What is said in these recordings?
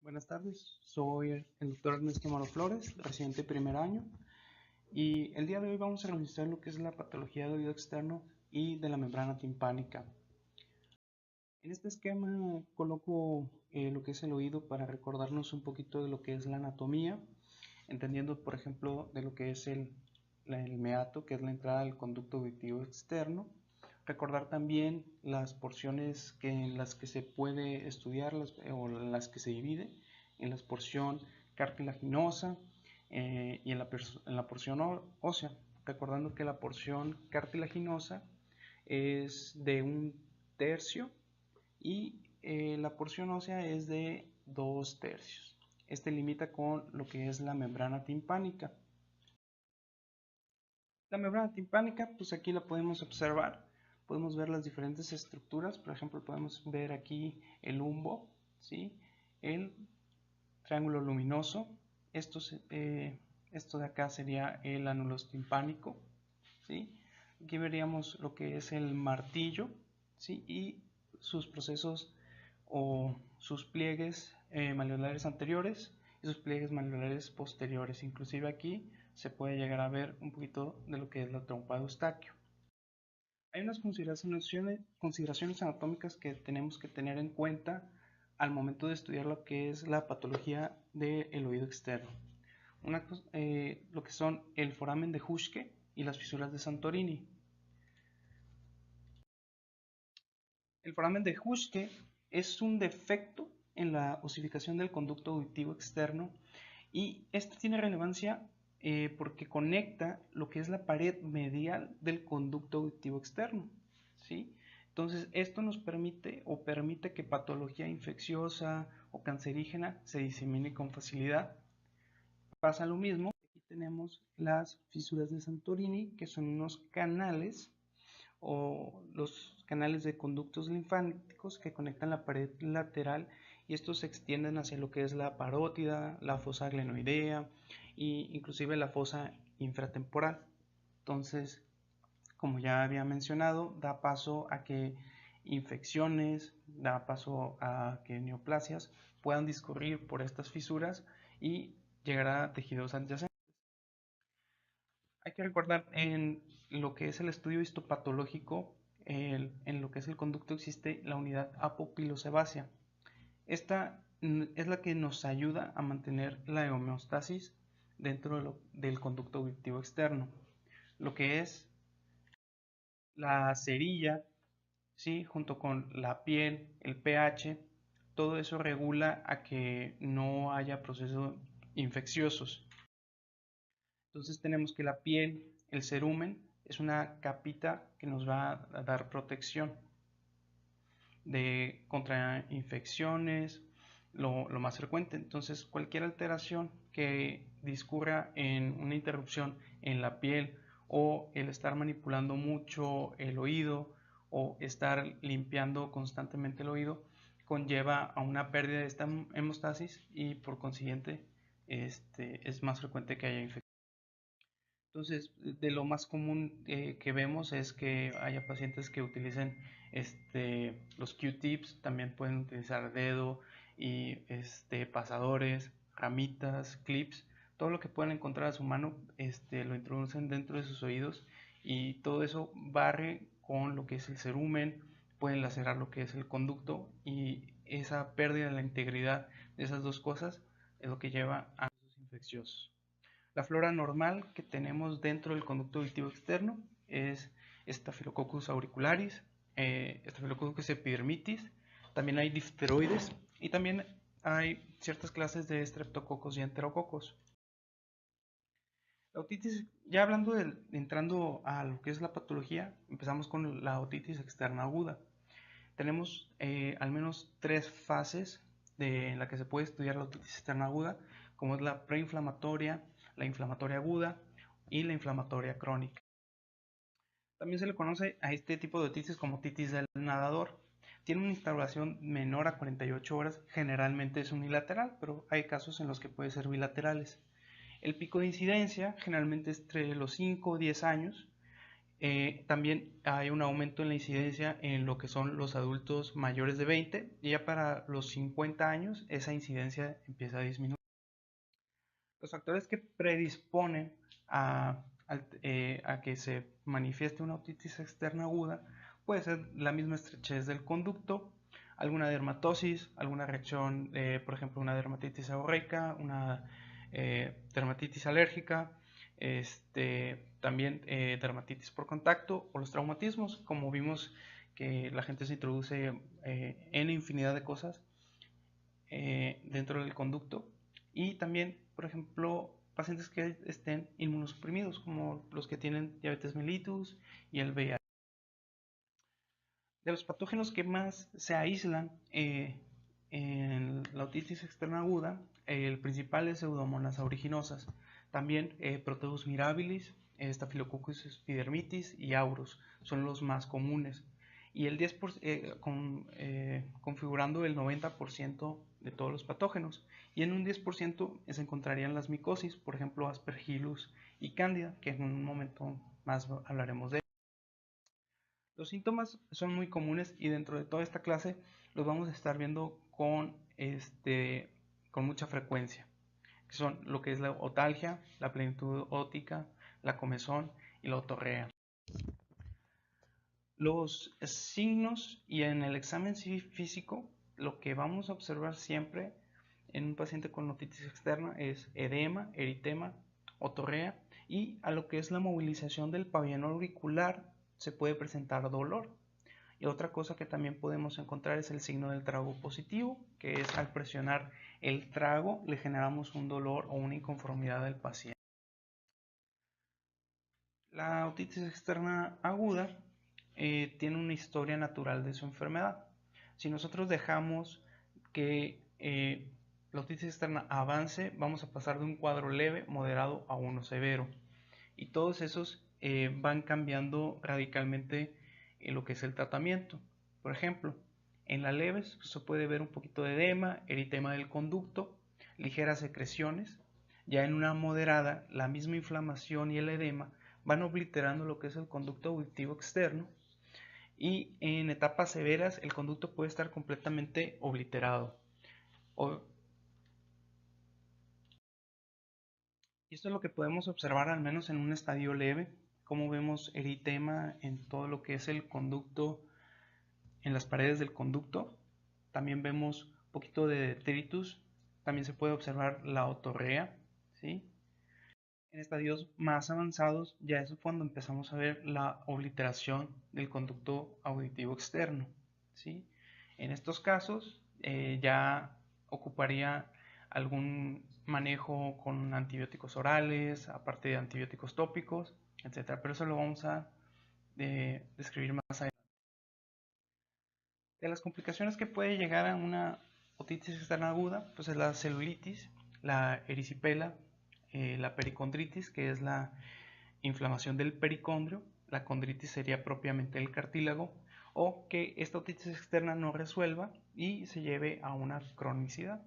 Buenas tardes, soy el doctor Ernesto Amaro Flores, residente de primer año, y el día de hoy vamos a revisar lo que es la patología de oído externo y de la membrana timpánica. En este esquema coloco lo que es el oído para recordarnos un poquito de lo que es la anatomía, entendiendo por ejemplo de lo que es el meato, que es la entrada del conducto auditivo externo. Recordar también las porciones en las que se puede estudiar o las que se divide en la porción cartilaginosa y en la porción ósea. Recordando que la porción cartilaginosa es de 1/3 y la porción ósea es de 2/3. Este limita con lo que es la membrana timpánica. La membrana timpánica, pues aquí la podemos observar. Podemos ver las diferentes estructuras. Por ejemplo, podemos ver aquí el umbo, ¿sí? El triángulo luminoso. Esto de acá sería el anulos timpánico, ¿sí? Aquí veríamos lo que es el martillo, ¿sí? Y sus procesos o sus pliegues malleolares anteriores y sus pliegues malleolares posteriores. Inclusive aquí se puede llegar a ver un poquito de lo que es la trompa de Eustaquio. Hay unas consideraciones anatómicas que tenemos que tener en cuenta al momento de estudiar lo que es la patología del oído externo. Lo que son el foramen de Huschke y las fisuras de Santorini. El foramen de Huschke es un defecto en la osificación del conducto auditivo externo y esto tiene relevancia porque conecta lo que es la pared medial del conducto auditivo externo, ¿sí? Entonces esto nos permite que patología infecciosa o cancerígena se disemine con facilidad. Pasa lo mismo, aquí tenemos las fisuras de Santorini, que son unos canales o los canales de conductos linfáticos que conectan la pared lateral y estos se extienden hacia lo que es la parótida, la fosa glenoidea e inclusive la fosa infratemporal. Entonces, como ya había mencionado, da paso a que infecciones, da paso a que neoplasias puedan discurrir por estas fisuras y llegar a tejidos adyacentes. Hay que recordar en lo que es el estudio histopatológico, en lo que es el conducto existe la unidad apopilosebácea. Esta es la que nos ayuda a mantener la homeostasis dentro del conducto auditivo externo. Lo que es la cerilla, ¿sí? Junto con la piel, el pH, todo eso regula a que no haya procesos infecciosos. Entonces tenemos que la piel, el cerumen, es una capita que nos va a dar protección contra infecciones, lo más frecuente. Entonces cualquier alteración que discurra en una interrupción en la piel o el estar manipulando mucho el oído o estar limpiando constantemente el oído conlleva a una pérdida de esta hemostasis y por consiguiente es más frecuente que haya infección. Entonces, de lo más común que vemos es que haya pacientes que utilicen los Q-tips, también pueden utilizar dedo y pasadores, ramitas, clips, todo lo que puedan encontrar a su mano, lo introducen dentro de sus oídos y todo eso barre con lo que es el cerumen, pueden lacerar lo que es el conducto y esa pérdida de la integridad de esas dos cosas es lo que lleva a procesos infecciosos. La flora normal que tenemos dentro del conducto auditivo externo es Staphylococcus auricularis, Staphylococcus epidermidis, también hay difteroides y también hay ciertas clases de streptococos y enterococos. La otitis, ya entrando a lo que es la patología, empezamos con la otitis externa aguda. Tenemos al menos 3 fases en la que se puede estudiar la otitis externa aguda, como es la preinflamatoria, la inflamatoria aguda y la inflamatoria crónica. También se le conoce a este tipo de otitis como otitis del nadador. Tiene una instauración menor a 48 horas, generalmente es unilateral, pero hay casos en los que puede ser bilaterales. El pico de incidencia generalmente es entre los 5 o 10 años. También hay un aumento en la incidencia en lo que son los adultos mayores de 20 y ya para los 50 años esa incidencia empieza a disminuir. Los factores que predisponen a que se manifieste una otitis externa aguda puede ser la misma estrechez del conducto, alguna dermatosis, alguna reacción, por ejemplo, una dermatitis seborreica, una dermatitis alérgica, también dermatitis por contacto o los traumatismos, como vimos que la gente se introduce en infinidad de cosas dentro del conducto, y también, por ejemplo, pacientes que estén inmunosuprimidos, como los que tienen diabetes mellitus y el VIH. De los patógenos que más se aíslan en la otitis externa aguda, el principal es Pseudomonas aeruginosa, también Proteus mirabilis, Staphylococcus epidermidis y Aurus son los más comunes, y el 10%, configurando el 90% de todos los patógenos, y en un 10% se encontrarían las micosis, por ejemplo Aspergillus y Candida, que en un momento más hablaremos de. Los síntomas son muy comunes y dentro de toda esta clase los vamos a estar viendo con mucha frecuencia, que son lo que es la otalgia, la plenitud óptica, la comezón y la otorrea. Los signos y en el examen físico, lo que vamos a observar siempre en un paciente con otitis externa es edema, eritema, otorrea, y a lo que es la movilización del pabellón auricular se puede presentar dolor. Y otra cosa que también podemos encontrar es el signo del trago positivo, que es al presionar el trago le generamos un dolor o una inconformidad del paciente. La otitis externa aguda tiene una historia natural de su enfermedad. Si nosotros dejamos que la otitis externa avance, vamos a pasar de un cuadro leve, moderado a uno severo. Y todos esos van cambiando radicalmente en lo que es el tratamiento. Por ejemplo, en la leve se puede ver un poquito de edema, eritema del conducto, ligeras secreciones. Ya en una moderada, la misma inflamación y el edema van obliterando lo que es el conducto auditivo externo, y en etapas severas el conducto puede estar completamente obliterado. Y esto es lo que podemos observar al menos en un estadio leve, como vemos eritema en todo lo que es el conducto, en las paredes del conducto. También vemos un poquito de detritus, también se puede observar la otorrea, ¿sí? En estadios más avanzados ya es cuando empezamos a ver la obliteración del conducto auditivo externo, ¿sí? En estos casos ya ocuparía algún manejo con antibióticos orales, aparte de antibióticos tópicos, etcétera. Pero eso lo vamos a describir más adelante. De las complicaciones que puede llegar a una otitis externa aguda, pues es la celulitis, la erisipela, la pericondritis, que es la inflamación del pericondrio. La condritis sería propiamente el cartílago, o que esta otitis externa no resuelva y se lleve a una cronicidad.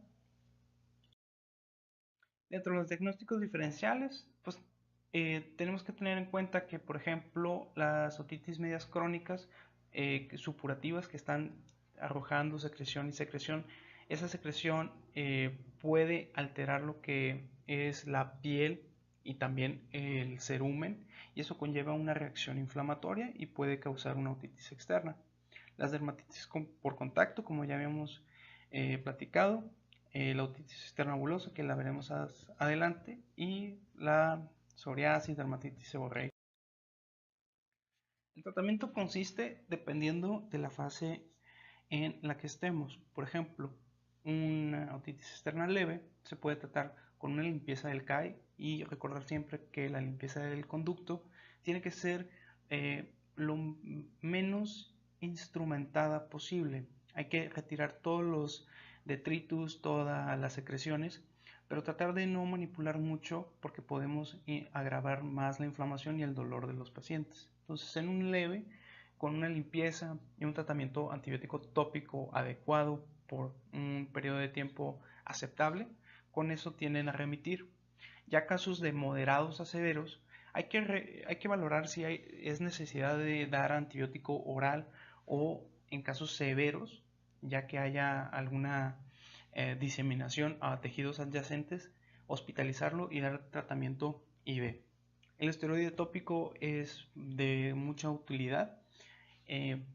Dentro de los diagnósticos diferenciales, pues tenemos que tener en cuenta que, por ejemplo, las otitis medias crónicas supurativas, que están arrojando secreción y secreción, esa secreción puede alterar lo que es la piel y también el cerumen, y eso conlleva una reacción inflamatoria y puede causar una otitis externa. Las dermatitis por contacto, como ya habíamos platicado, la otitis externa bulosa, que la veremos adelante, y la psoriasis, dermatitis seborreica. El tratamiento consiste dependiendo de la fase en la que estemos. Por ejemplo, una otitis externa leve se puede tratar con una limpieza del CAI, y recordar siempre que la limpieza del conducto tiene que ser lo menos instrumentada posible. Hay que retirar todos los detritus, todas las secreciones, pero tratar de no manipular mucho porque podemos agravar más la inflamación y el dolor de los pacientes. Entonces, en un leve, con una limpieza y un tratamiento antibiótico tópico adecuado por un periodo de tiempo aceptable, con eso tienden a remitir. Ya casos de moderados a severos, Hay que valorar si es necesidad de dar antibiótico oral o en casos severos, ya que haya alguna diseminación a tejidos adyacentes, hospitalizarlo y dar tratamiento IV. El esteroide tópico es de mucha utilidad,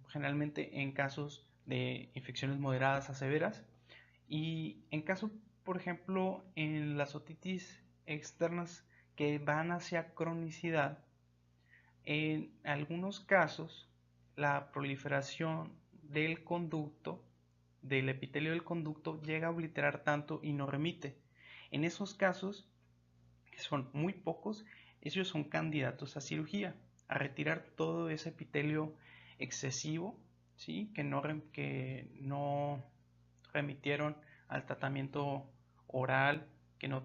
generalmente en casos de infecciones moderadas a severas, y en caso, por ejemplo, en las otitis externas que van hacia cronicidad, en algunos casos la proliferación del conducto, del epitelio del conducto, llega a obliterar tanto y no remite. En esos casos, que son muy pocos, ellos son candidatos a cirugía, a retirar todo ese epitelio excesivo, ¿sí? que no remitieron al tratamiento oral, que no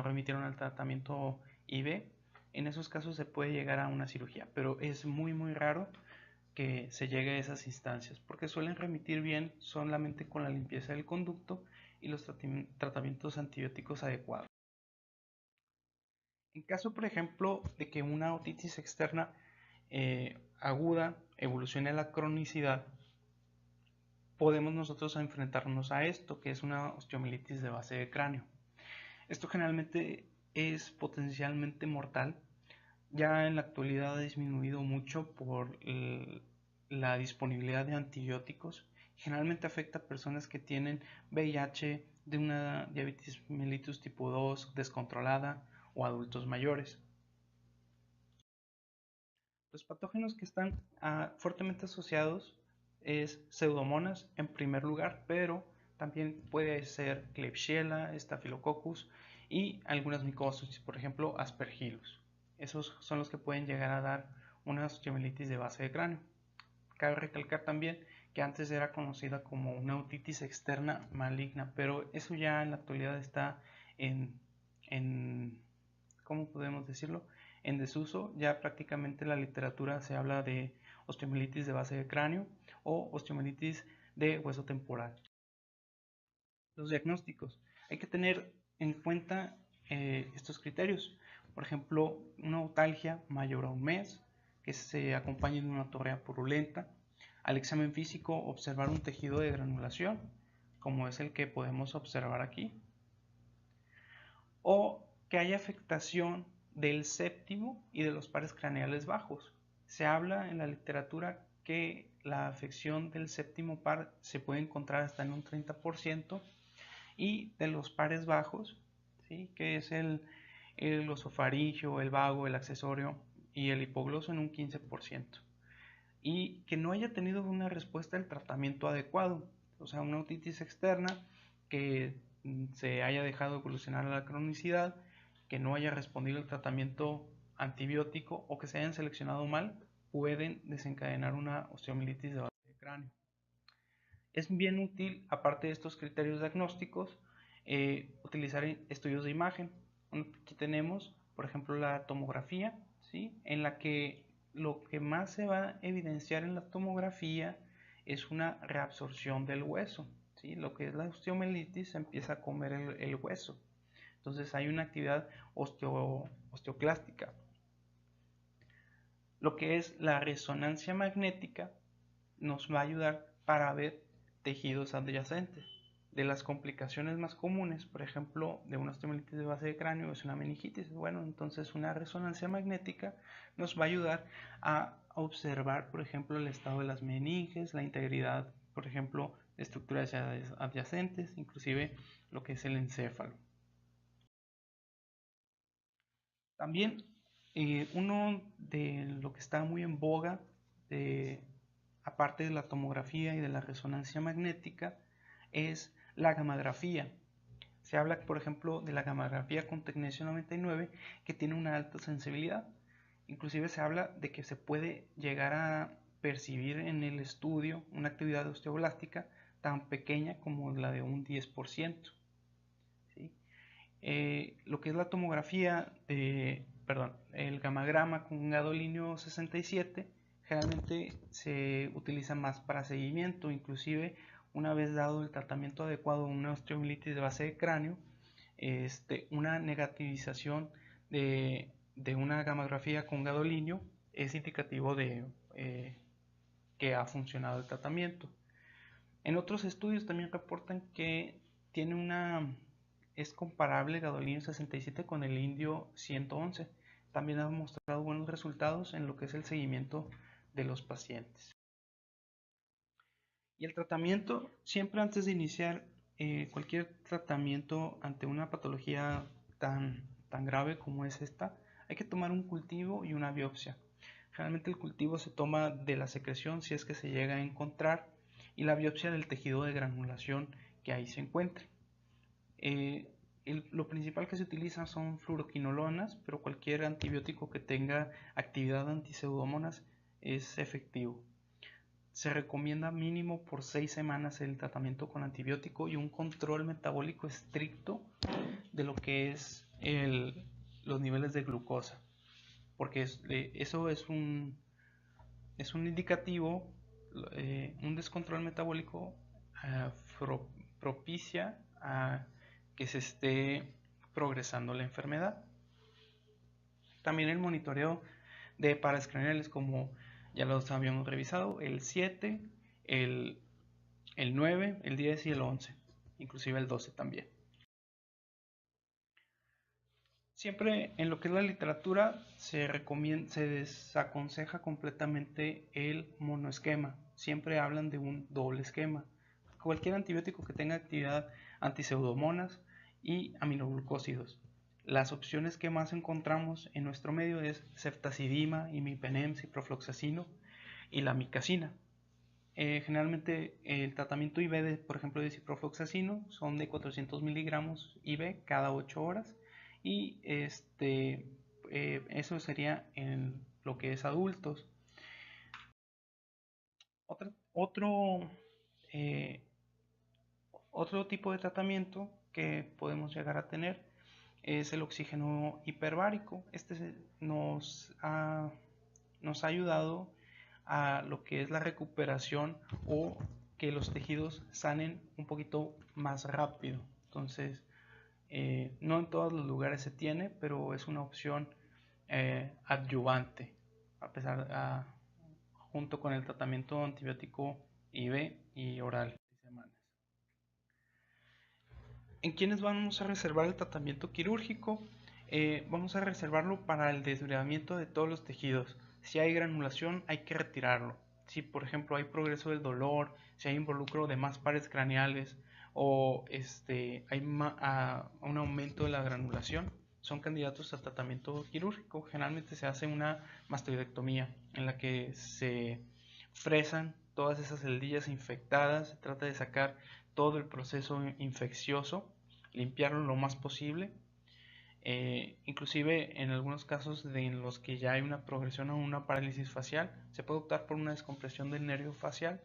remitieron al tratamiento IV. En esos casos se puede llegar a una cirugía, pero es muy raro que se llegue a esas instancias, porque suelen remitir bien solamente con la limpieza del conducto y los tratamientos antibióticos adecuados. En caso, por ejemplo, de que una otitis externa aguda evolucione a la cronicidad, podemos nosotros enfrentarnos a esto, que es una osteomielitis de base de cráneo. Esto generalmente es potencialmente mortal. Ya en la actualidad ha disminuido mucho por la disponibilidad de antibióticos. Generalmente afecta a personas que tienen VIH, de una diabetes mellitus tipo 2 descontrolada o adultos mayores. Los patógenos que están fuertemente asociados es Pseudomonas en primer lugar, pero también puede ser Klebsiella, Staphylococcus y algunas micosis, por ejemplo Aspergillus. Esos son los que pueden llegar a dar una osteomielitis de base de cráneo. Cabe recalcar también que antes era conocida como una otitis externa maligna, pero eso ya en la actualidad está en ¿cómo podemos decirlo? En desuso. Ya prácticamente en la literatura se habla de osteomielitis de base de cráneo o osteomielitis de hueso temporal. Los diagnósticos. Hay que tener en cuenta estos criterios. Por ejemplo, una otalgia mayor a un mes, que se acompañe de una torrea purulenta. Al examen físico, observar un tejido de granulación, como es el que podemos observar aquí. O que haya afectación del séptimo y de los pares craneales bajos. Se habla en la literatura que la afección del séptimo par se puede encontrar hasta en un 30% y de los pares bajos, ¿sí? Que es el osofaringio, el vago, el accesorio y el hipogloso en un 15%. Y que no haya tenido una respuesta al tratamiento adecuado, o sea, una otitis externa que se haya dejado evolucionar a la cronicidad, que no haya respondido al tratamiento antibiótico o que se hayan seleccionado mal, pueden desencadenar una osteomielitis de base de cráneo. Es bien útil, aparte de estos criterios diagnósticos, utilizar estudios de imagen. Aquí tenemos, por ejemplo, la tomografía, ¿sí? En la que lo que más se va a evidenciar en la tomografía es una reabsorción del hueso, ¿sí? Lo que es la osteomielitis empieza a comer el hueso. Entonces hay una actividad osteoclástica. Lo que es la resonancia magnética nos va a ayudar para ver tejidos adyacentes. De las complicaciones más comunes, por ejemplo, de una osteomielitis de base de cráneo es una meningitis. Bueno, entonces una resonancia magnética nos va a ayudar a observar, por ejemplo, el estado de las meninges, la integridad, por ejemplo, de estructuras adyacentes, inclusive lo que es el encéfalo. También uno de lo que está muy en boga, aparte de la tomografía y de la resonancia magnética, es la gammagrafía. Se habla, por ejemplo, de la gammagrafía con tecnesio 99 que tiene una alta sensibilidad. Inclusive se habla de que se puede llegar a percibir en el estudio una actividad osteoblástica tan pequeña como la de un 10%. ¿Sí? Lo que es la tomografía, el gamagrama con gadolinio 67, generalmente se utiliza más para seguimiento, inclusive una vez dado el tratamiento adecuado a una osteomielitis de base de cráneo, una negativización de de una gamografía con gadolinio es indicativo de que ha funcionado el tratamiento. En otros estudios también reportan que es comparable el gadolinio 67 con el indio 111. También ha mostrado buenos resultados en lo que es el seguimiento de los pacientes. Y el tratamiento, siempre antes de iniciar cualquier tratamiento ante una patología tan grave como es esta, hay que tomar un cultivo y una biopsia. Generalmente el cultivo se toma de la secreción si es que se llega a encontrar, y la biopsia del tejido de granulación que ahí se encuentre. Lo principal que se utiliza son fluoroquinolonas, pero cualquier antibiótico que tenga actividad antiseudomonas es efectivo. Se recomienda mínimo por 6 semanas el tratamiento con antibiótico y un control metabólico estricto de lo que es los niveles de glucosa, porque eso es un indicativo. Un descontrol metabólico propicia a que se esté progresando la enfermedad. También el monitoreo de pares craneales, como ya los habíamos revisado, el 7, el 9, el 10 y el 11, inclusive el 12 también. Siempre en lo que es la literatura se desaconseja completamente el monoesquema. Siempre hablan de un doble esquema. Cualquier antibiótico que tenga actividad antiseudomonas y aminoglucósidos. Las opciones que más encontramos en nuestro medio es ceftazidima, imipenem, ciprofloxacino y la micacina. Generalmente el tratamiento IV, por ejemplo, de ciprofloxacino son de 400 miligramos IV cada 8 horas, y eso sería en lo que es adultos. Eh, otro tipo de tratamiento que podemos llegar a tener es el oxígeno hiperbárico. Nos ha ayudado a lo que es la recuperación o que los tejidos sanen un poquito más rápido. Entonces, no en todos los lugares se tiene, pero es una opción adyuvante, junto con el tratamiento antibiótico IV y oral. ¿En quiénes vamos a reservar el tratamiento quirúrgico? Vamos a reservarlo para el desbridamiento de todos los tejidos. Si hay granulación, hay que retirarlo. Si, por ejemplo, hay progreso del dolor, si hay involucro de más pares craneales o hay un aumento de la granulación, son candidatos a tratamiento quirúrgico. Generalmente se hace una mastoidectomía en la que se fresan todas esas celdillas infectadas, se trata de sacar todo el proceso infeccioso, limpiarlo lo más posible. Inclusive en algunos casos en los que ya hay una progresión a una parálisis facial, se puede optar por una descompresión del nervio facial,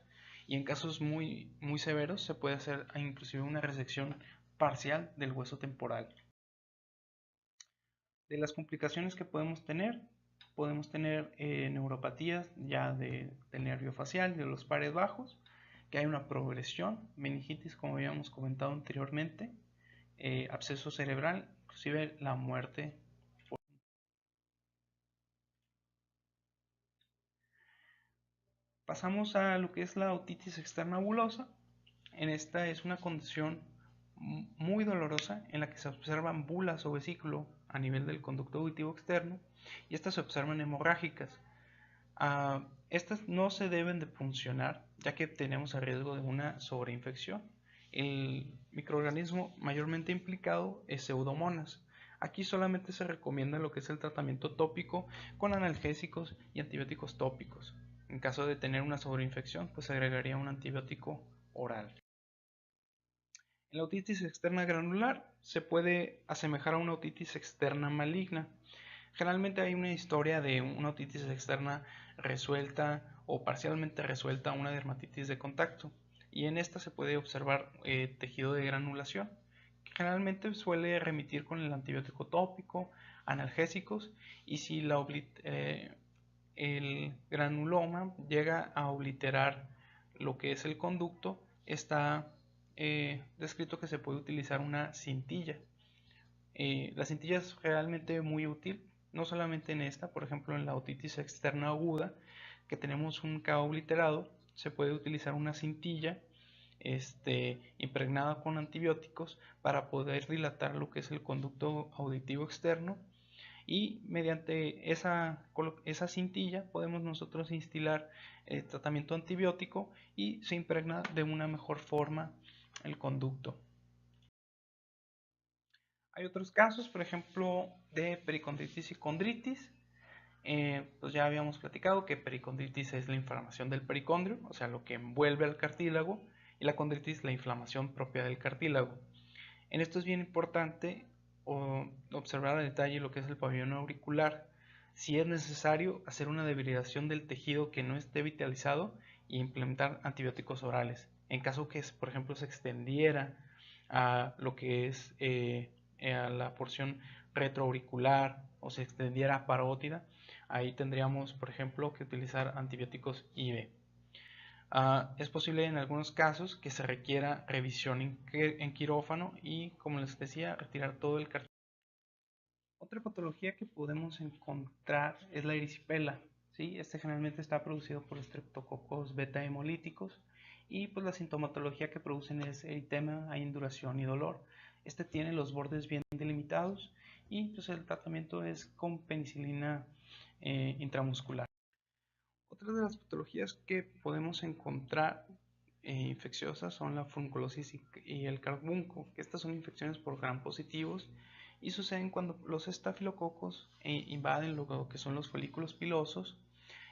y en casos muy, muy severos se puede hacer inclusive una resección parcial del hueso temporal. De las complicaciones que podemos tener neuropatías ya del nervio facial, de los pares bajos, que hay una progresión, meningitis como habíamos comentado anteriormente, absceso cerebral, inclusive la muerte. Pasamos a lo que es la otitis externa bulosa. En esta es una condición muy dolorosa en la que se observan bulas o vesículo a nivel del conducto auditivo externo, y estas se observan hemorrágicas. Estas no se deben de funcionar, ya que tenemos el riesgo de una sobreinfección. El microorganismo mayormente implicado es Pseudomonas. Aquí solamente se recomienda lo que es el tratamiento tópico con analgésicos y antibióticos tópicos. En caso de tener una sobreinfección, pues se agregaría un antibiótico oral. En la otitis externa granular se puede asemejar a una otitis externa maligna. Generalmente hay una historia de una otitis externa resuelta o parcialmente resuelta a una dermatitis de contacto, y en esta se puede observar tejido de granulación, que generalmente suele remitir con el antibiótico tópico, analgésicos, y si el granuloma llega a obliterar lo que es el conducto, está descrito que se puede utilizar una cintilla. La cintilla es realmente muy útil no solamente en esta, por ejemplo en la otitis externa aguda, que tenemos un KO obliterado, se puede utilizar una cintilla impregnada con antibióticos para poder dilatar lo que es el conducto auditivo externo, y mediante esa cintilla podemos nosotros instilar el tratamiento antibiótico y se impregna de una mejor forma el conducto. Hay otros casos, por ejemplo, de pericondritis y condritis. Pues ya habíamos platicado que pericondritis es la inflamación del pericondrio, o sea, lo que envuelve al cartílago, y la condritis la inflamación propia del cartílago. En esto es bien importante observar a detalle lo que es el pabellón auricular. Si es necesario, hacer una debilidación del tejido que no esté vitalizado e implementar antibióticos orales. En caso que, por ejemplo, se extendiera a lo que es a la porción retroauricular o se extendiera a parótida, ahí tendríamos, por ejemplo, que utilizar antibióticos IV. Es posible en algunos casos que se requiera revisión en quirófano y, como les decía, retirar todo el cartílago. Otra patología que podemos encontrar es la erisipela. ¿Sí? Este generalmente está producido por estreptococos beta hemolíticos y pues la sintomatología que producen es eritema, hay induración y dolor. Este tiene los bordes bien delimitados y pues el tratamiento es con penicilina intramuscular. Otras de las patologías que podemos encontrar infecciosas son la furunculosis y el carbunco, que estas son infecciones por gram positivos y suceden cuando los estafilococos invaden lo que son los folículos pilosos,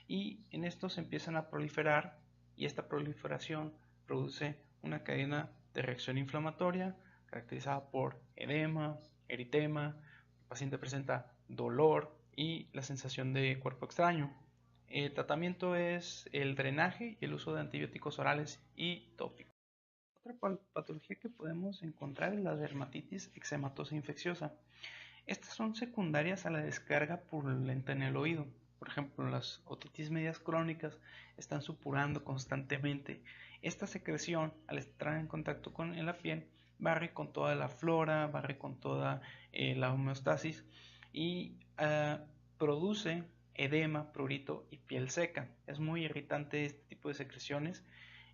y en estos empiezan a proliferar, y esta proliferación produce una cadena de reacción inflamatoria caracterizada por edema, eritema, el paciente presenta dolor y la sensación de cuerpo extraño. El tratamiento es el drenaje y el uso de antibióticos orales y tópicos. Otra patología que podemos encontrar es la dermatitis eczematosa infecciosa. Estas son secundarias a la descarga purulenta en el oído. Por ejemplo, las otitis medias crónicas están supurando constantemente. Esta secreción, al estar en contacto con la piel, barre con toda la flora, barre con toda la homeostasis y produce edema, prurito y piel seca. Es muy irritante este tipo de secreciones,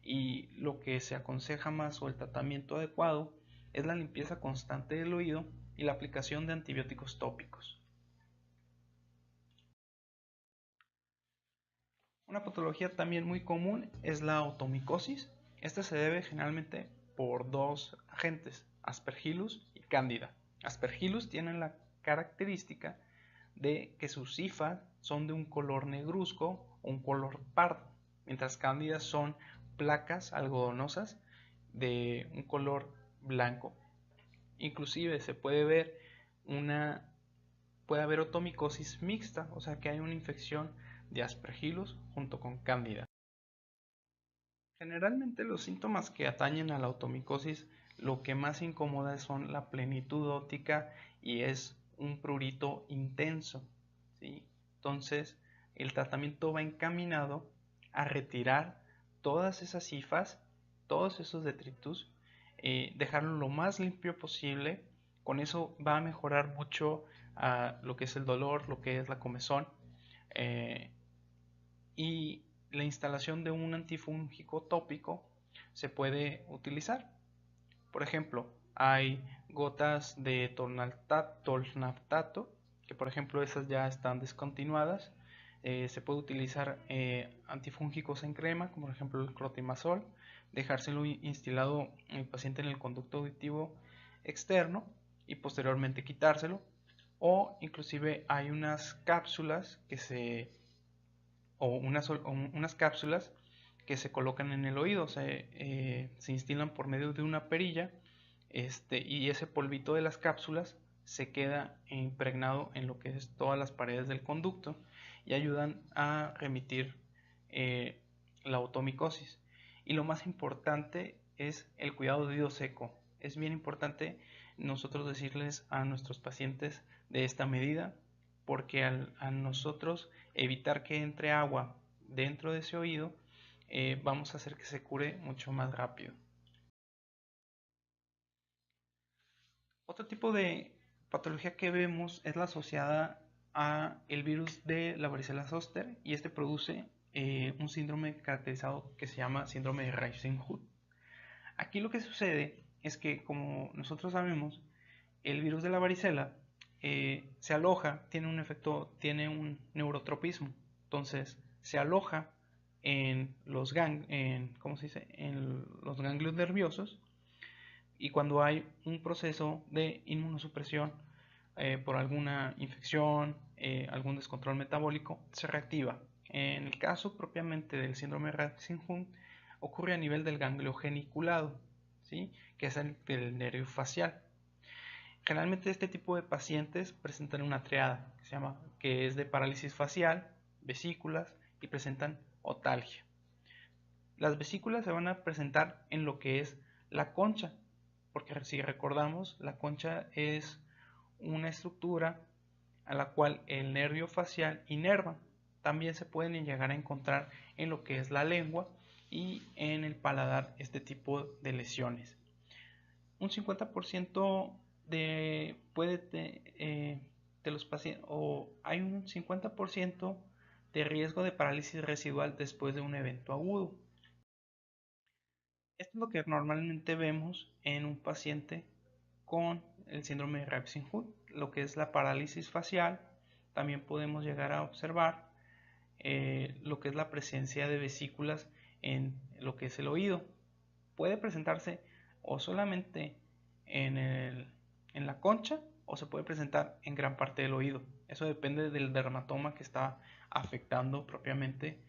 y lo que se aconseja más, o el tratamiento adecuado, es la limpieza constante del oído y la aplicación de antibióticos tópicos. Una patología también muy común es la otomicosis. Esta se debe generalmente por dos agentes, Aspergillus y Cándida. Aspergillus tiene la característica de que sus hifas son de un color negruzco o un color pardo, mientras Cándida son placas algodonosas de un color blanco. Inclusive se puede ver puede haber otomicosis mixta, o sea que hay una infección de Aspergillus junto con Cándida. Generalmente los síntomas que atañen a la otomicosis, lo que más incomoda son la plenitud óptica y es un prurito intenso, ¿sí? Entonces el tratamiento va encaminado a retirar todas esas hifas, todos esos detritus, dejarlo lo más limpio posible. Con eso va a mejorar mucho lo que es el dolor, lo que es la comezón, y la instalación de un antifúngico tópico se puede utilizar. Por ejemplo, hay gotas de tolnaftato, que por ejemplo esas ya están descontinuadas. Se puede utilizar antifúngicos en crema, como por ejemplo el clotimazol, dejárselo instilado el paciente en el conducto auditivo externo y posteriormente quitárselo. O inclusive hay unas cápsulas unas cápsulas que se colocan en el oído, se instilan por medio de una perilla, y ese polvito de las cápsulas se queda impregnado en lo que es todas las paredes del conducto y ayudan a remitir la otomicosis. Y lo más importante es el cuidado de oído seco. Es bien importante nosotros decirles a nuestros pacientes de esta medida, porque a nosotros evitar que entre agua dentro de ese oído, vamos a hacer que se cure mucho más rápido. Otro tipo de patología que vemos es la asociada a el virus de la varicela zoster y este produce un síndrome caracterizado que se llama síndrome de Reising-Hood. Aquí lo que sucede es que, como nosotros sabemos, el virus de la varicela se aloja, tiene un neurotropismo, entonces se aloja en los en los ganglios nerviosos, y cuando hay un proceso de inmunosupresión por alguna infección, algún descontrol metabólico, se reactiva. En el caso propiamente del síndrome de Reising-Hood, ocurre a nivel del ganglio geniculado, ¿sí? Que es el del nervio facial. Generalmente este tipo de pacientes presentan una triada que es de parálisis facial, vesículas y presentan otalgia. Las vesículas se van a presentar en lo que es la concha, porque si recordamos, la concha es una estructura a la cual el nervio facial inerva. También se pueden llegar a encontrar en lo que es la lengua y en el paladar este tipo de lesiones. Un 50% de los pacientes, o hay un 50% de riesgo de parálisis residual después de un evento agudo. Esto es lo que normalmente vemos en un paciente con el síndrome de Reising-Hood, lo que es la parálisis facial. También podemos llegar a observar lo que es la presencia de vesículas en lo que es el oído. Puede presentarse o solamente en la concha, o se puede presentar en gran parte del oído. Eso depende del dermatoma que está afectando propiamente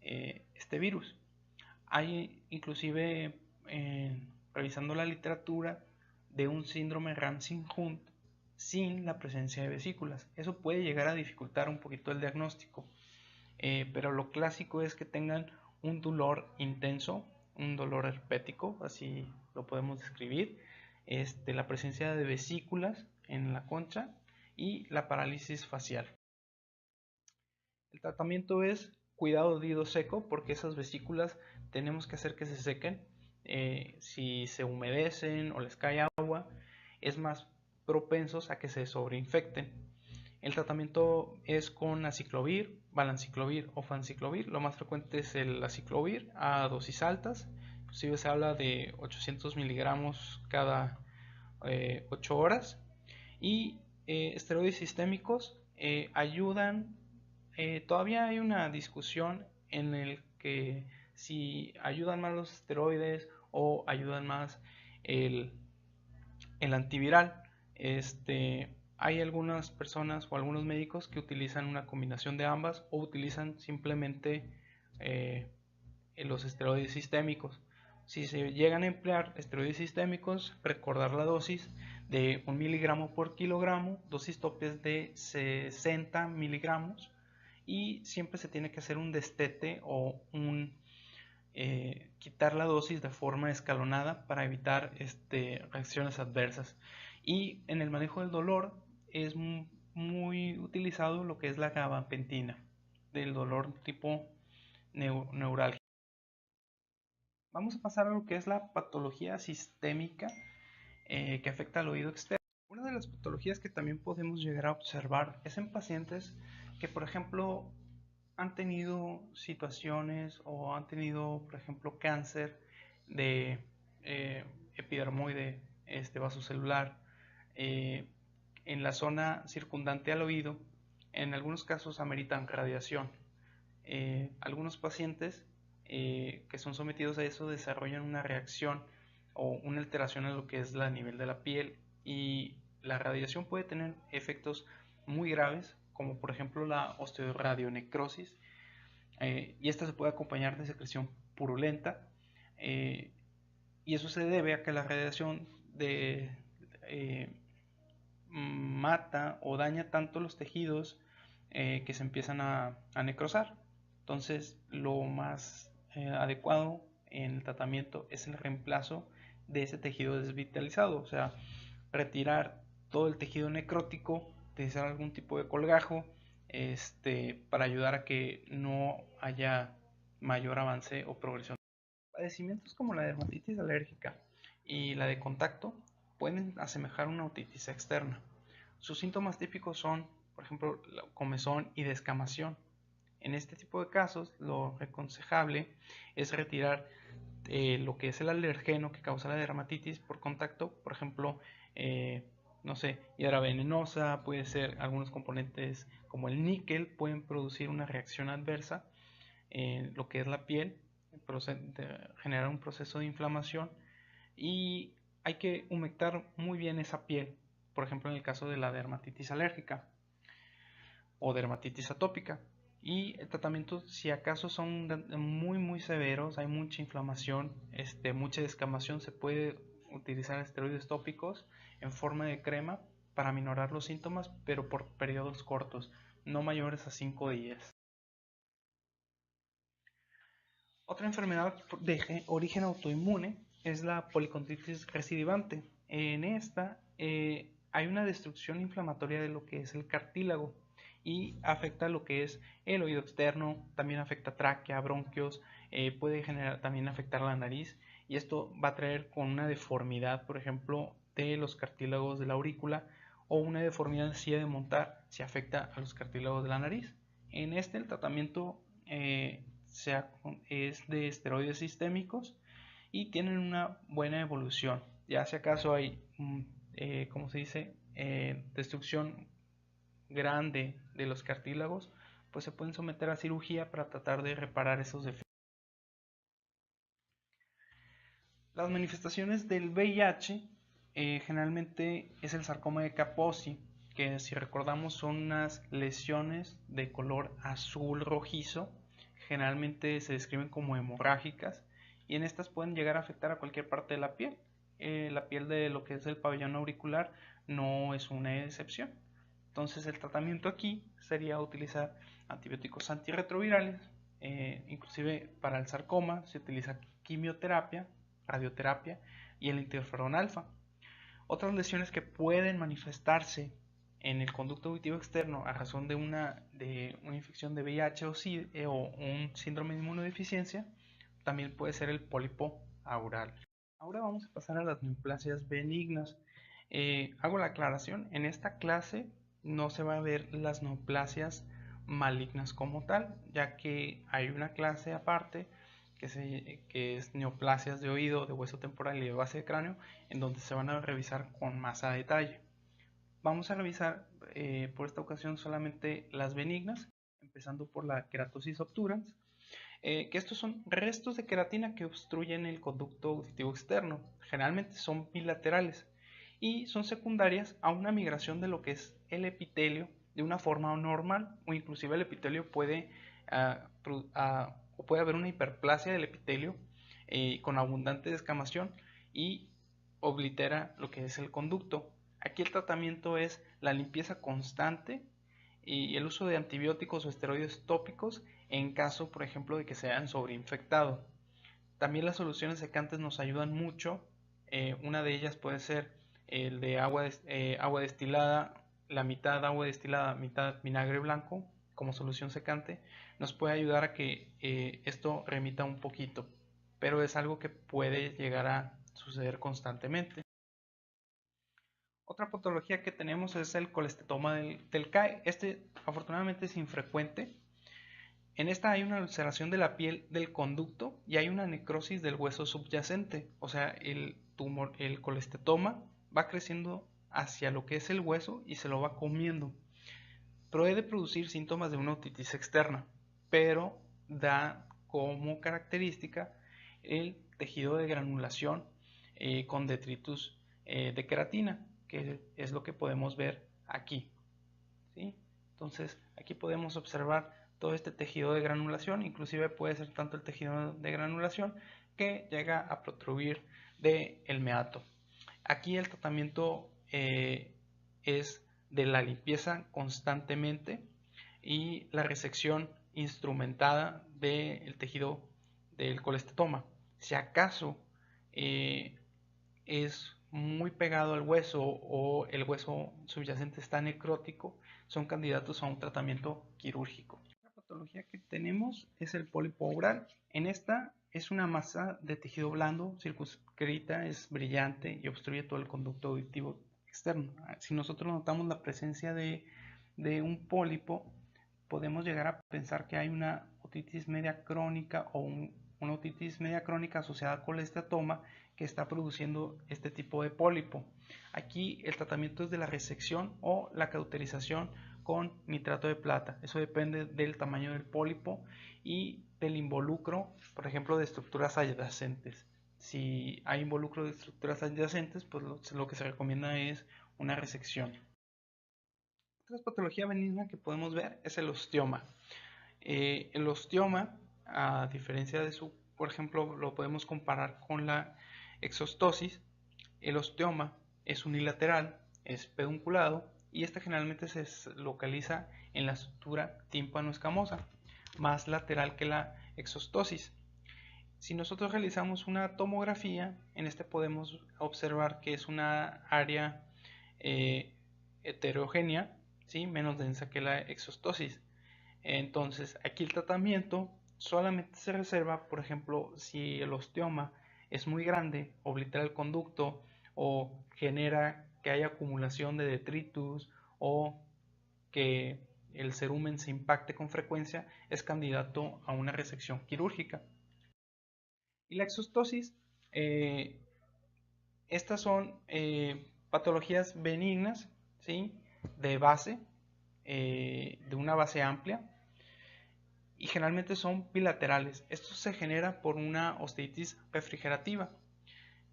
este virus. Hay inclusive, revisando la literatura, de un síndrome Ramsay-Hunt sin la presencia de vesículas. Eso puede llegar a dificultar un poquito el diagnóstico, pero lo clásico es que tengan un dolor intenso, un dolor herpético, así lo podemos describir, la presencia de vesículas en la concha y la parálisis facial. El tratamiento es cuidado de oído seco, porque esas vesículas tenemos que hacer que se sequen. Si se humedecen o les cae agua, es más propensos a que se sobreinfecten. El tratamiento es con aciclovir, valanciclovir o fanciclovir. Lo más frecuente es el aciclovir a dosis altas. Inclusive se habla de 800 miligramos cada 8 horas. Y esteroides sistémicos ayudan. Todavía hay una discusión en el que si ayudan más los esteroides o ayudan más el antiviral. Hay algunas personas o algunos médicos que utilizan una combinación de ambas, o utilizan simplemente los esteroides sistémicos. Si se llegan a emplear esteroides sistémicos, recordar la dosis de 1 miligramo por kilogramo, dosis topes de 60 miligramos, y siempre se tiene que hacer un destete o quitar la dosis de forma escalonada para evitar reacciones adversas. Y en el manejo del dolor es muy utilizado lo que es la gabapentina, del dolor tipo neurálgico. Vamos a pasar a lo que es la patología sistémica que afecta al oído externo. Una de las patologías que también podemos llegar a observar es en pacientes que, por ejemplo, han tenido situaciones o han tenido, por ejemplo, cáncer de epidermoide vasocelular en la zona circundante al oído. En algunos casos ameritan radiación. Algunos pacientes que son sometidos a eso desarrollan una reacción o una alteración en lo que es a nivel de la piel, y la radiación puede tener efectos muy graves, como por ejemplo la osteoradionecrosis, y esta se puede acompañar de secreción purulenta, y eso se debe a que la radiación mata o daña tanto los tejidos que se empiezan a necrosar. Entonces, lo más adecuado en el tratamiento es el reemplazo de ese tejido desvitalizado, o sea, retirar todo el tejido necrótico, utilizar algún tipo de colgajo para ayudar a que no haya mayor avance o progresión. Padecimientos como la dermatitis alérgica y la de contacto pueden asemejar una otitis externa. Sus síntomas típicos son por ejemplo, comezón y descamación. En este tipo de casos, lo aconsejable es retirar lo que es el alergeno que causa la dermatitis por contacto, por ejemplo, no sé, hiedra venenosa, puede ser algunos componentes como el níquel, pueden producir una reacción adversa en lo que es la piel, generar un proceso de inflamación y hay que humectar muy bien esa piel, por ejemplo en el caso de la dermatitis alérgica o dermatitis atópica. Y el tratamiento, si acaso son muy severos, hay mucha inflamación, mucha descamación, se puede utilizar esteroides tópicos en forma de crema para minorar los síntomas, pero por periodos cortos, no mayores a 5 días. Otra enfermedad de origen autoinmune es la policontritis recidivante. En esta hay una destrucción inflamatoria de lo que es el cartílago y afecta lo que es el oído externo, también afecta tráquea, bronquios, puede también afectar la nariz y esto va a traer con una deformidad, por ejemplo, de los cartílagos de la aurícula o una deformidad en silla de montar si afecta a los cartílagos de la nariz. En este el tratamiento es de esteroides sistémicos y tienen una buena evolución. Ya si acaso hay, ¿cómo se dice? Destrucción grande de los cartílagos, pues se pueden someter a cirugía para tratar de reparar esos defectos. Las manifestaciones del VIH generalmente es el sarcoma de Kaposi, que si recordamos son unas lesiones de color azul rojizo, generalmente se describen como hemorrágicas y en estas pueden llegar a afectar a cualquier parte de la piel. La piel de lo que es el pabellón auricular no es una excepción. Entonces el tratamiento aquí sería utilizar antibióticos antirretrovirales, inclusive para el sarcoma se utiliza quimioterapia, radioterapia y el interferón alfa. Otras lesiones que pueden manifestarse en el conducto auditivo externo a razón de una infección de VIH o un síndrome de inmunodeficiencia también puede ser el pólipo aural. Ahora vamos a pasar a las neoplasias benignas. Hago la aclaración, en esta clase no se va a ver las neoplasias malignas como tal, ya que hay una clase aparte que es neoplasias de oído, de hueso temporal y de base de cráneo, en donde se van a revisar con más a detalle. Vamos a revisar por esta ocasión solamente las benignas, empezando por la queratosis obturans, que estos son restos de queratina que obstruyen el conducto auditivo externo. Generalmente son bilaterales y son secundarias a una migración de lo que es el epitelio de una forma normal o inclusive el epitelio puede o puede haber una hiperplasia del epitelio con abundante descamación y oblitera lo que es el conducto. Aquí el tratamiento es la limpieza constante y el uso de antibióticos o esteroides tópicos en caso, por ejemplo, de que se hayan sobreinfectado. También las soluciones secantes nos ayudan mucho. Una de ellas puede ser el de agua destilada, la mitad agua destilada, mitad vinagre blanco como solución secante. Nos puede ayudar a que esto remita un poquito, pero es algo que puede llegar a suceder constantemente. Otra patología que tenemos es el colestetoma del CAE. Este afortunadamente es infrecuente. En esta hay una ulceración de la piel del conducto y hay una necrosis del hueso subyacente. O sea, el tumor, el colestetoma va creciendo hacia lo que es el hueso y se lo va comiendo. Puede producir síntomas de una otitis externa, pero da como característica el tejido de granulación con detritus de queratina, que es lo que podemos ver aquí, ¿sí? Entonces aquí podemos observar todo este tejido de granulación, inclusive puede ser tanto el tejido de granulación que llega a protruir del meato. Aquí el tratamiento es de la limpieza constantemente y la resección instrumentada del tejido del colestetoma. Si acaso es muy pegado al hueso o el hueso subyacente está necrótico, son candidatos a un tratamiento quirúrgico. La patología que tenemos es el pólipo aural. En esta es una masa de tejido blando, circunscrita, es brillante y obstruye todo el conducto auditivo externo. Si nosotros notamos la presencia de de un pólipo, podemos llegar a pensar que hay una otitis media crónica o una otitis media crónica asociada con el esteatoma que está produciendo este tipo de pólipo. Aquí el tratamiento es de la resección o la cauterización con nitrato de plata. Eso depende del tamaño del pólipo y del involucro, por ejemplo, de estructuras adyacentes. Si hay involucro de estructuras adyacentes, pues lo que se recomienda es una resección. Otra patología benigna que podemos ver es el osteoma. El osteoma, a diferencia de su, por ejemplo, lo podemos comparar con la exostosis. El osteoma es unilateral, es pedunculado y esta generalmente se localiza en la sutura tímpano-escamosa, más lateral que la exostosis. Si nosotros realizamos una tomografía, en este podemos observar que es una área heterogénea, ¿sí? Menos densa que la exostosis. Entonces, aquí el tratamiento solamente se reserva, por ejemplo, si el osteoma es muy grande, oblitera el conducto o genera que haya acumulación de detritus o que el cerumen se impacte con frecuencia, es candidato a una resección quirúrgica. Y la exostosis, estas son patologías benignas, ¿sí? De base, de una base amplia, y generalmente son bilaterales. Esto se genera por una osteitis refrigerativa.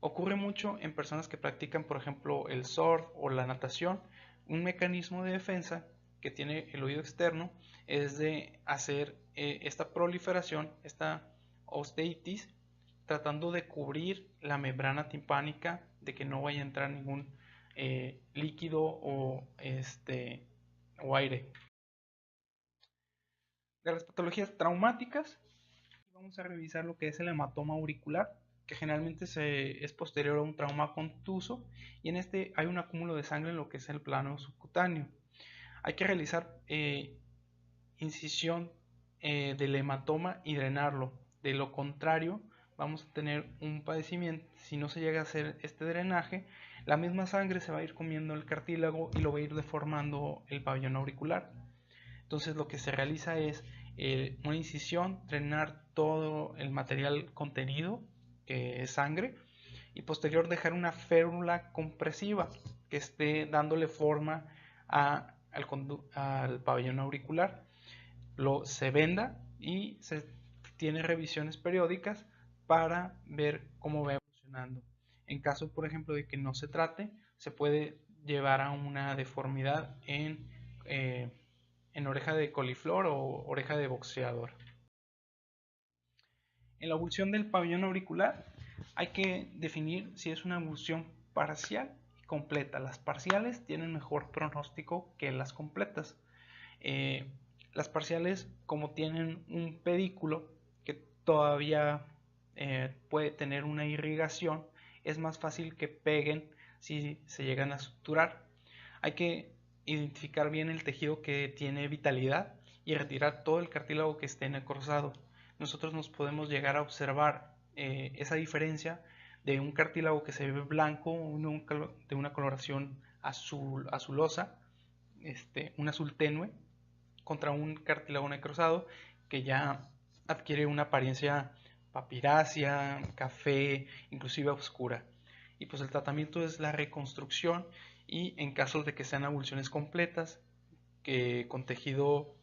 Ocurre mucho en personas que practican, por ejemplo, el surf o la natación. Un mecanismo de defensa que tiene el oído externo es de hacer esta proliferación, esta osteitis, tratando de cubrir la membrana timpánica, de que no vaya a entrar ningún líquido o aire. De las patologías traumáticas, vamos a revisar lo que es el hematoma auricular, que generalmente es posterior a un trauma contuso, y en este hay un acúmulo de sangre en lo que es el plano subcutáneo. Hay que realizar incisión del hematoma y drenarlo. De lo contrario, vamos a tener un padecimiento. Si no se llega a hacer este drenaje, la misma sangre se va a ir comiendo el cartílago y lo va a ir deformando el pabellón auricular. Entonces lo que se realiza es una incisión, drenar todo el material contenido, que es sangre, y posterior dejar una férula compresiva que esté dándole forma al pabellón auricular. Se venda y se tiene revisiones periódicas para ver cómo va evolucionando. En caso, por ejemplo, de que no se trate, se puede llevar a una deformidad en oreja de coliflor o oreja de boxeador. En la avulsión del pabellón auricular hay que definir si es una avulsión parcial y completa. Las parciales tienen mejor pronóstico que las completas. Las parciales, como tienen un pedículo que todavía puede tener una irrigación, es más fácil que peguen si se llegan a suturar. Hay que identificar bien el tejido que tiene vitalidad y retirar todo el cartílago que esté necrosado. Nosotros nos podemos llegar a observar esa diferencia de un cartílago que se ve blanco, de una coloración azulosa, un azul tenue, contra un cartílago necrosado que ya adquiere una apariencia papirácea, café, inclusive oscura. Y pues el tratamiento es la reconstrucción, y en casos de que sean avulsiones completas, que con tejido,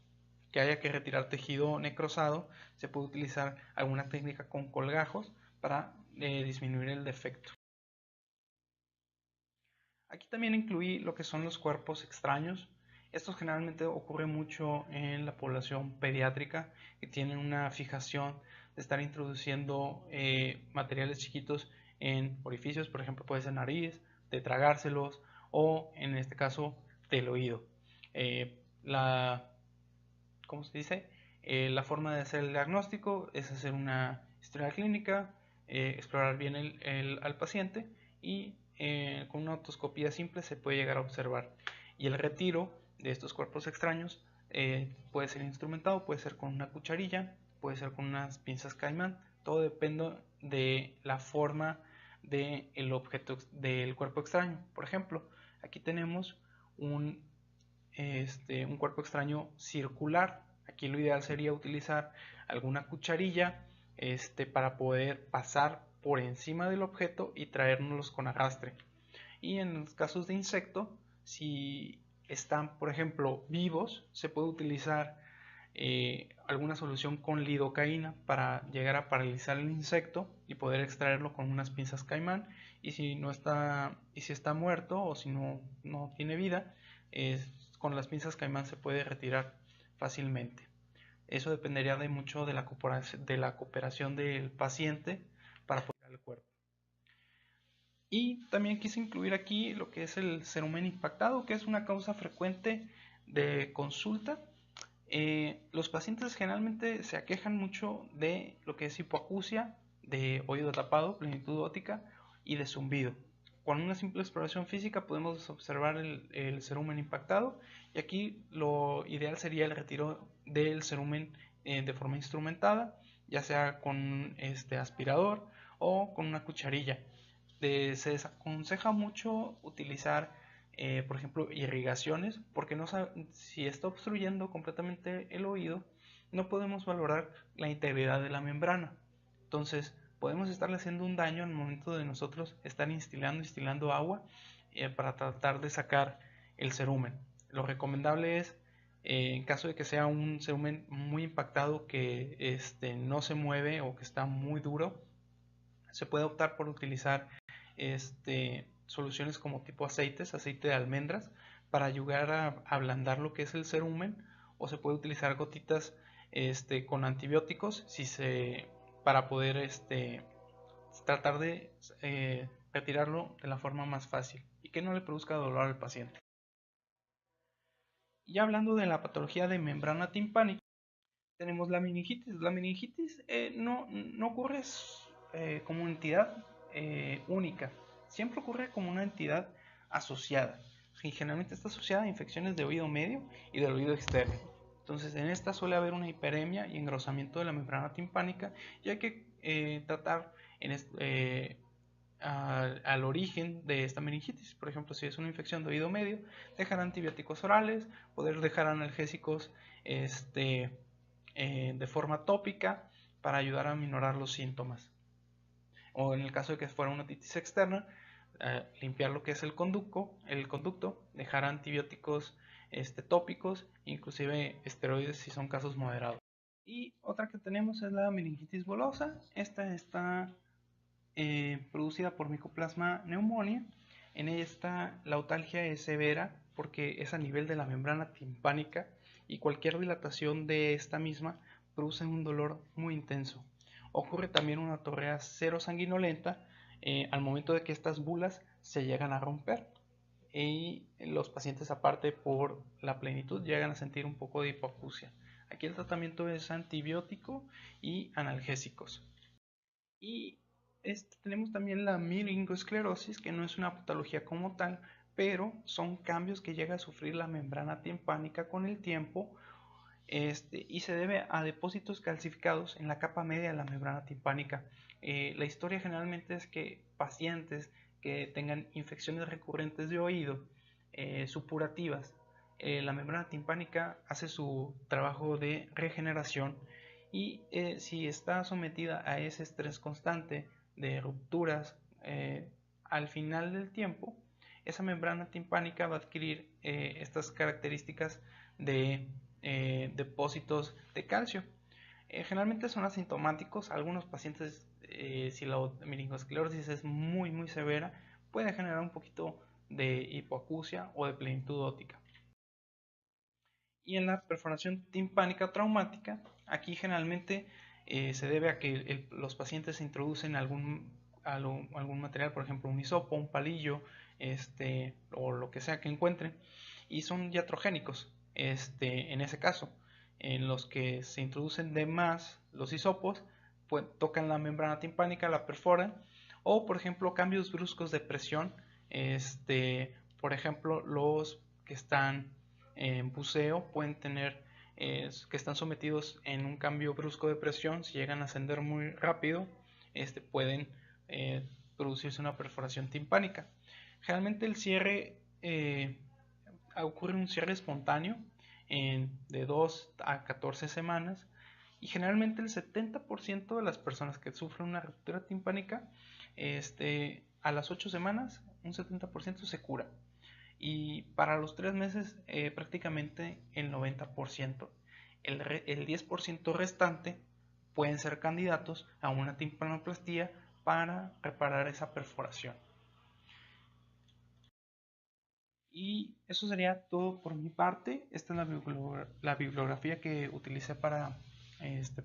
que haya que retirar tejido necrosado, se puede utilizar alguna técnica con colgajos para disminuir el defecto. Aquí también incluí lo que son los cuerpos extraños. Estos generalmente ocurren mucho en la población pediátrica, que tienen una fijación de estar introduciendo materiales chiquitos en orificios, por ejemplo puede ser nariz, de tragárselos, o en este caso del oído. ¿Cómo se dice? La forma de hacer el diagnóstico es hacer una historia clínica, explorar bien al paciente, y con una otoscopía simple se puede llegar a observar. Y el retiro de estos cuerpos extraños puede ser instrumentado, puede ser con una cucharilla, puede ser con unas pinzas caimán. Todo depende de la forma del objeto, del cuerpo extraño. Por ejemplo, aquí tenemos un un cuerpo extraño circular. Aquí lo ideal sería utilizar alguna cucharilla para poder pasar por encima del objeto y traérnoslos con arrastre. Y en los casos de insecto, si están, por ejemplo, vivos, se puede utilizar alguna solución con lidocaína para llegar a paralizar el insecto y poder extraerlo con unas pinzas caimán. Y si está muerto o si no tiene vida, con las pinzas caimán se puede retirar fácilmente. Eso dependería de mucho de la cooperación del paciente para poder el cuerpo. Y también quise incluir aquí lo que es el cerumen impactado, que es una causa frecuente de consulta. Los pacientes generalmente se aquejan mucho de lo que es hipoacusia, de oído tapado, plenitud óptica y de zumbido. Con una simple exploración física podemos observar el cerumen impactado, y aquí lo ideal sería el retiro del cerumen de forma instrumentada, ya sea con aspirador o con una cucharilla. Se desaconseja mucho utilizar, por ejemplo, irrigaciones, porque si está obstruyendo completamente el oído, no podemos valorar la integridad de la membrana. Entonces, podemos estarle haciendo un daño al momento de nosotros estar instilando agua para tratar de sacar el cerumen. Lo recomendable es, en caso de que sea un cerumen muy impactado que no se mueve o que está muy duro, se puede optar por utilizar soluciones como tipo aceite de almendras, para ayudar a ablandar lo que es el cerumen, o se puede utilizar gotitas con antibióticos para poder tratar de retirarlo de la forma más fácil y que no le produzca dolor al paciente. Y hablando de la patología de membrana timpánica, tenemos la meningitis. La meningitis no ocurre como una entidad única, siempre ocurre como una entidad asociada, y generalmente está asociada a infecciones de oído medio y del oído externo. Entonces, en esta suele haber una hiperemia y engrosamiento de la membrana timpánica, y hay que tratar al origen de esta meningitis. Por ejemplo, si es una infección de oído medio, dejar antibióticos orales, poder dejar analgésicos de forma tópica para ayudar a minorar los síntomas. O en el caso de que fuera una otitis externa, limpiar lo que es el conducto, dejar antibióticos tópicos, inclusive esteroides si son casos moderados. Y otra que tenemos es la meningitis bulosa. Esta está producida por Mycoplasma pneumoniae. En esta la otalgia es severa porque es a nivel de la membrana timpánica, y cualquier dilatación de esta misma produce un dolor muy intenso. Ocurre también una torrea cero sanguinolenta al momento de que estas bulas se llegan a romper, y los pacientes, aparte por la plenitud, llegan a sentir un poco de hipoacusia. Aquí el tratamiento es antibiótico y analgésicos. Y tenemos también la meningoesclerosis, que no es una patología como tal, pero son cambios que llega a sufrir la membrana timpánica con el tiempo, y se debe a depósitos calcificados en la capa media de la membrana timpánica. La historia generalmente es que pacientes que tengan infecciones recurrentes de oído, supurativas, la membrana timpánica hace su trabajo de regeneración, y si está sometida a ese estrés constante de rupturas, al final del tiempo, esa membrana timpánica va a adquirir estas características de depósitos de calcio. Generalmente son asintomáticos. Algunos pacientes, si la meningoesclerosis es muy severa, puede generar un poquito de hipoacusia o de plenitud óptica. Y en la perforación timpánica traumática, aquí generalmente se debe a que los pacientes se introducen algún material, por ejemplo un hisopo, un palillo, o lo que sea que encuentren, y son iatrogénicos. En ese caso, en los que se introducen de más los hisopos, pues tocan la membrana timpánica, la perforan, o por ejemplo cambios bruscos de presión, por ejemplo los que están en buceo pueden tener, que están sometidos en un cambio brusco de presión, si llegan a ascender muy rápido, pueden producirse una perforación timpánica. Generalmente el cierre ocurre un cierre espontáneo de 2 a 14 semanas, y generalmente el 70% de las personas que sufren una ruptura timpánica, a las 8 semanas, un 70% se cura. Y para los 3 meses, prácticamente el 90%. El 10% restante pueden ser candidatos a una timpanoplastía para reparar esa perforación. Y eso sería todo por mi parte. Esta es la bibliografía que utilicé para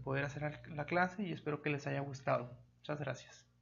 poder hacer la clase, y espero que les haya gustado. Muchas gracias.